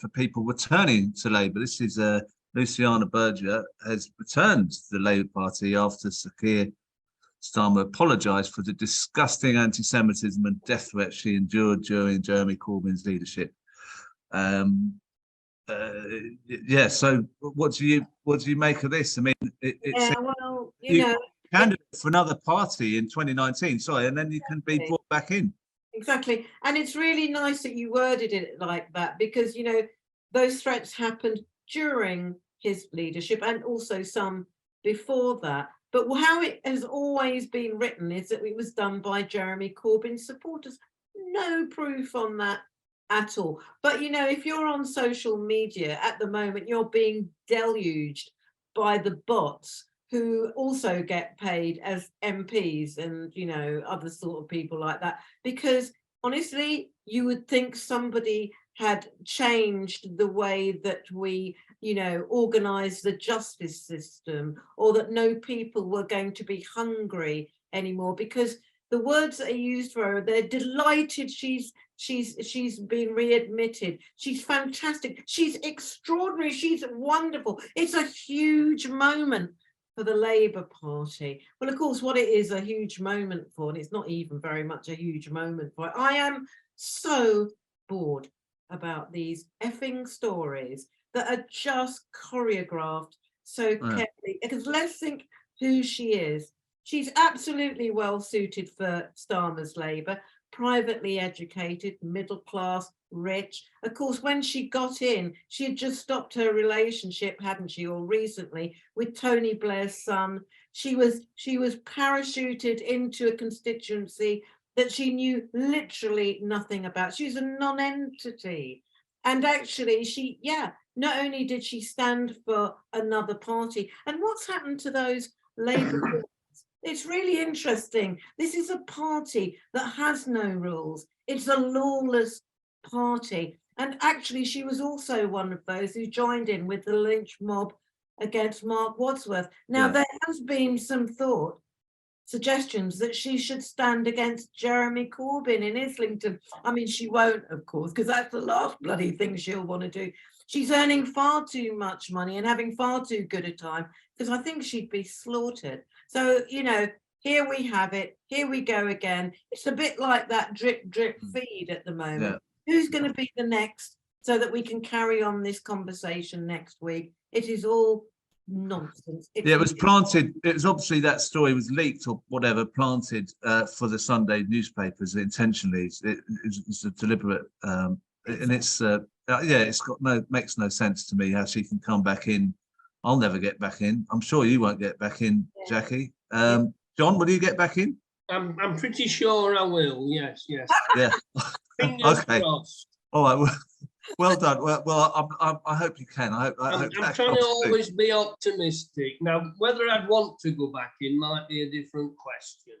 for people returning to Labour. This is Luciana Berger has returned to the Labour Party after Sir Keir Starmer apologised for the disgusting anti-Semitism and death threats she endured during Jeremy Corbyn's leadership. Yeah. So, what do you make of this? I mean, well, you know, candidate for another party in 2019. Sorry, and then you can be brought back in. Exactly, and it's really nice that you worded it like that, because you know those threats happened during his leadership and also some before that. But how it has always been written is that it was done by Jeremy Corbyn's supporters. No proof on that at all. But, you know, if you're on social media at the moment, you're being deluged by the bots who also get paid as MPs and, you know, other sort of people like that. Because honestly, you would think somebody had changed the way that we, you know, organize the justice system, or that no people were going to be hungry anymore, because the words that are used for her, they're delighted she's been readmitted. She's fantastic. She's extraordinary. She's wonderful. It's a huge moment for the Labour Party. Well, of course, what it is a huge moment for, and it's not even very much a huge moment for. I am so bored about these effing stories that are just choreographed so carefully. Because let's think who she is. She's absolutely well suited for Starmer's Labour, privately educated, middle class, rich. Of course, when she got in, she had just stopped her relationship, hadn't she, or recently, with Tony Blair's son. She was parachuted into a constituency that she knew literally nothing about. She's a non-entity. And actually, not only did she stand for another party, and what's happened to those Labour? It's really interesting. This is a party that has no rules. It's a lawless party. And actually, she was also one of those who joined in with the lynch mob against Mark Wadsworth. Now, there has been some suggestions that she should stand against Jeremy Corbyn in Islington. I mean, she won't, of course, because that's the last bloody thing she'll want to do. She's earning far too much money and having far too good a time, because I think she'd be slaughtered. So, you know, here we have it. Here we go again. It's a bit like that drip, drip feed at the moment. Yeah. Who's going to be the next, so that we can carry on this conversation next week? It is all nonsense. It was planted. It was obviously that story was leaked or whatever, planted for the Sunday newspapers intentionally. It's a deliberate, and it's makes no sense to me how she can come back in. I'll never get back in. I'm sure you won't get back in, Jackie. John, will you get back in? I'm pretty sure I will. Yes. Yeah. Fingers crossed. All right. Well done. Well, I hope you can. I'm trying to always be optimistic. Now, whether I'd want to go back in might be a different question.